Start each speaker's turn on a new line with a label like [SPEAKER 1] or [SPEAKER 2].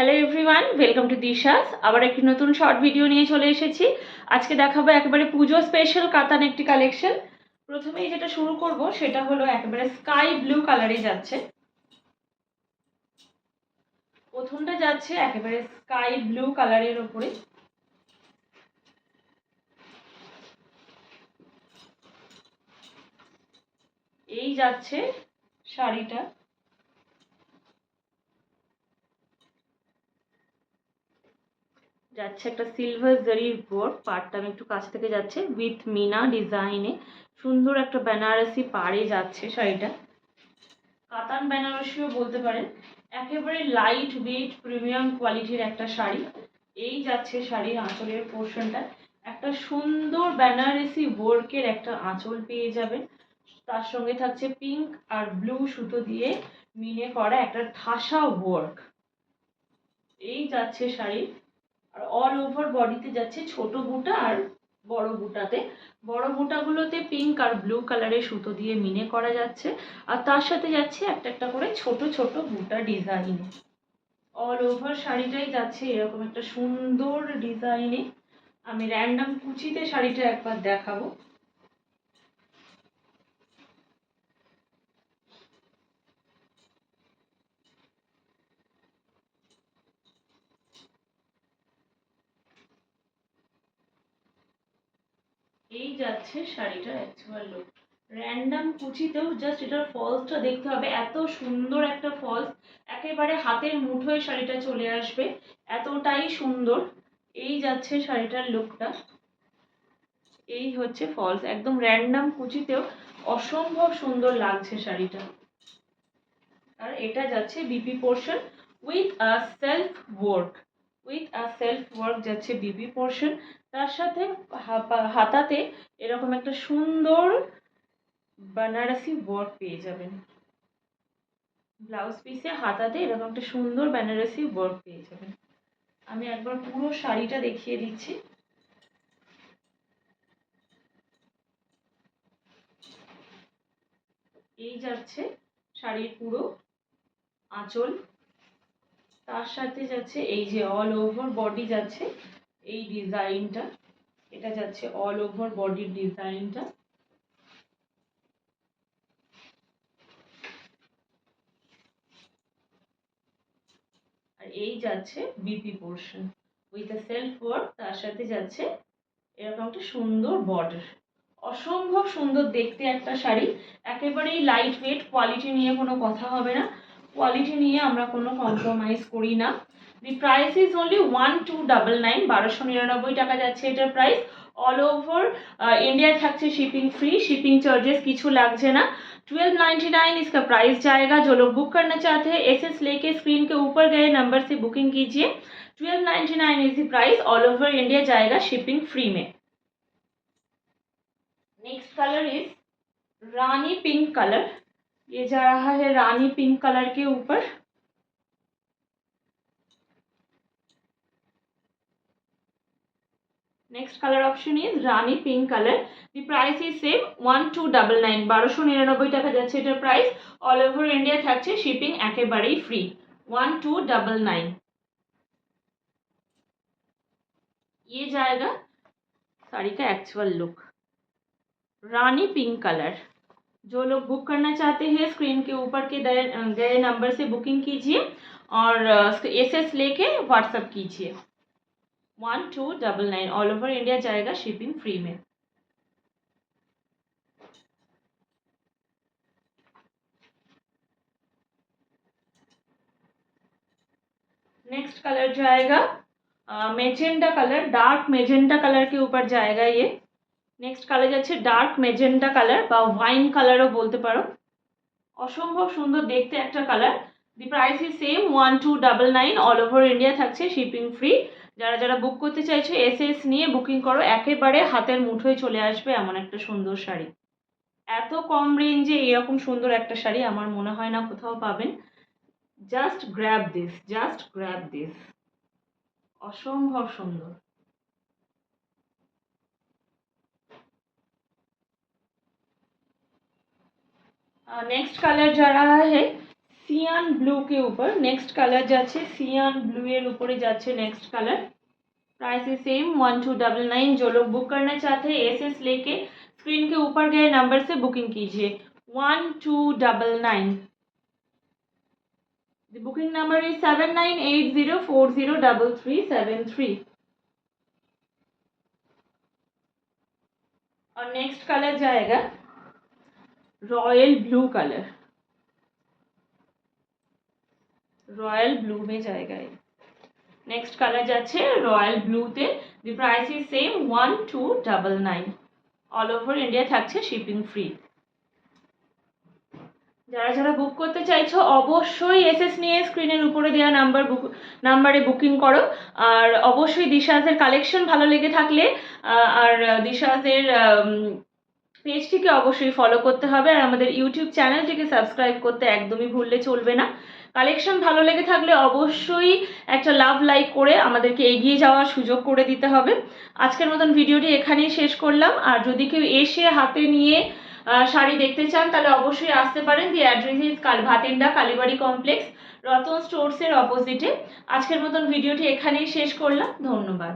[SPEAKER 1] Hello everyone, welcome to দিশাস। আবার একটি নতুন শর্ট ভিডিও নিয়ে চলে এসেছি। আজকে দেখাবো একেবারে পুজো স্পেশাল কাতান একটি কালেকশন। প্রথমেই যেটা শুরু করব সেটা হলো একেবারে স্কাই ব্লু কালারে যাচ্ছে। প্রথমটা যাচ্ছে একেবারে স্কাই ব্লু কালারের ওপরে। এই যাচ্ছে শাড়িটা। যাচ্ছে একটা সিলভার জরির বোর্ড, পাড়টা আমি একটু কাছ থেকে যাচ্ছে, উইথ মিনা ডিজাইনে সুন্দর একটা বেনারসি পাড়ে যাচ্ছে শাড়িটা। কাতান বেনারসিও বলতে পারেন। একেবারে লাইট ওয়েট প্রিমিয়াম কোয়ালিটির একটা শাড়ি। এই যাচ্ছে শাড়ির আঁচলের পোর্শনটা। একটা সুন্দর বেনারসি ওয়ার্কের একটা আঁচল পেয়ে যাবেন। তার সঙ্গে থাকছে পিঙ্ক আর ব্লু সুতো দিয়ে মিনে করা একটা ঠাসা ওয়ার্ক। এই যাচ্ছে শাড়ি। আর অল ওভার বডিতে যাচ্ছে ছোট বুটা আর বড় বুটাতে। বড় বুটাগুলোতে পিঙ্ক আর ব্লু কালারের সুতো দিয়ে মিনে করা যাচ্ছে, আর তার সাথে যাচ্ছে একটা একটা করে ছোট ছোট বুটা ডিজাইন। অল ওভার শাড়িটাই যাচ্ছে এরকম একটা সুন্দর ডিজাইনে। আমি র্যান্ডম কুচিতে শাড়িটা একবার দেখাবো। এই যাচ্ছে শাড়িটার অ্যাকচুয়াল লুক। র্যান্ডম কুচিতেও জাস্ট এটার ফলসটা দেখতে হবে, এত সুন্দর একটা ফলস। একেবারে হাতের মুঠোয় শাড়িটা চলে আসবে, এতটাই সুন্দর। এই যাচ্ছে শাড়িটার লুকটা। এই হচ্ছে ফলস, একদম র্যান্ডম কুচিতেও অসম্ভব সুন্দর লাগছে শাড়িটা। আর এটা যাচ্ছে BP portion with a self work. যাচ্ছে বিপি পোর্শন। তার সাথে হাতাতে এরকম একটা সুন্দর বেনারসি ওয়ার্ক পেয়ে যাবেন। ব্লাউজ পিসে হাতাতে এরকম একটা সুন্দর বেনারসি ওয়ার্ক পেয়ে যাবেন। আমি একবার পুরো শাড়িটা দেখিয়ে দিচ্ছি। এই যাচ্ছে শাড়ির পুরো আঁচল। তার সাথে যাচ্ছে এই যে অল ওভার বডি যাচ্ছে এই ডিজাইনটা। এটা যাচ্ছে অল ওভার বডির ডিজাইনটা। আর এই যাচ্ছে BP portion with a self work. তার সাথে যাচ্ছে এরকম একটা সুন্দর বর্ডার। অসম্ভব সুন্দর দেখতে একটা শাড়ি। একেবারেই লাইট ওয়েট, কোয়ালিটি নিয়ে কোনো কথা হবে না। কোয়ালিটি নিয়ে আমরা কোনো কম্প্রোমাইজ করি না। দি প্রাইস ইজ অনলি 1299, 1299 টাকা যাচ্ছে এটার প্রাইস। ऑल ओवर इंडिया থাকছে शिपिंग फ्री, शिपिंग चार्जेस কিছু লাগছে না। 1299 इसका प्राइस जाएगा। जो लोग बुक करना चाहते हैं एसएस लेके स्क्रीन के ऊपर गए नंबर से बुकिंग कीजिए। 1299 is the price, all over India जाएगा शिपिंग फ्री में। Next colour is Rani pink colour. ये जा रहा है रानी पिंक कलर के ऊपर। Next colour option is Rani pink colour. The price is same 1299, 1299 টাকা যাচ্ছে এটার প্রাইস। অল ওভার ইন্ডিয়া থাকছে শিপিং একেবারেই ফ্রি। 1299 ये जाएगा साड़ी का एक्चुअल लुक। रानी पिंक कलर। जो लोग बुक करना चाहते हैं स्क्रीन के ऊपर के गए नंबर से बुकिंग कीजिए और एसएस लेके व्हाट्सएप कीजिए। 1299 ऑल ओवर इंडिया जाएगा शिपिंग फ्री में। नेक्स्ट कलर जाएगा magenta colour, dark magenta colour के ऊपर जाएगा ये। नेक्स्ट कलर যাচ্ছে ডার্ক মেজেন্টা কালার বা ওয়াইন কালারও বলতে পারো। অসম্ভব সুন্দর দেখতে একটা colour. The price is same 1299, all over India থাকছে শিপিং ফ্রি। যারা যারা বুক করতে চাইছো এসএস নিয়ে বুকিং করো, একেবারে হাতের মুঠোয় চলে আসবে এমন একটা সুন্দর শাড়ি। এত কম রেঞ্জে এরকম সুন্দর একটা শাড়ি আমার মনে হয় না কোথাও পাবেন। Just grab this, just grab this. অসম্ভব সুন্দর। नेक्स्ट कलर जा रहा है सियान ब्लू के ऊपर नेक्स्ट कलर जाच्छे सियान ब्लू एर ऊपर जाच्छे next colour. Price is same 1299। जो लोग बुक करना चाहते हैं एसएस लेके स्क्रीन के ऊपर गए नंबर से बुकिंग कीजिए 1299। The booking number is 7980403373। और नेक्स्ट कलर जाएगा royal blue colour, royal blue में जाएगा ये। नेक्स्ट कलर যাচ্ছে রয়্যাল ব্লুতে। The price is same 1299। All over India থাকছে শিপিং ফ্রি। যারা যারা বুক করতে চাইছো অবশ্যই এসএস নিয়ে স্ক্রিনের উপরে দেওয়া নাম্বারে বুকিং করো। আর অবশ্যই দিশাজের কালেকশন ভালো লেগে থাকলে আর দিশাজের পেজটিকে অবশ্যই ফলো করতে হবে আর আমাদের ইউটিউব চ্যানেলটিকে সাবস্ক্রাইব করতে একদমই ভুললে চলবে না। কালেকশন ভালো লেগে থাকলে অবশ্যই একটা লাভ লাইক করে আমাদেরকে এগিয়ে যাওয়ার সুযোগ করে দিতে হবে। আজকের মতন ভিডিওটি এখানেই শেষ করলাম। আর যদি কেউ এসে হাতে নিয়ে শাড়ি দেখতে চান তাহলে অবশ্যই আসতে পারেন। The address is Bhatinda Kalibari complex, Ratan স্টোর্সের অপোজিটে। আজকের মতন ভিডিওটি এখানেই শেষ করলাম। ধন্যবাদ।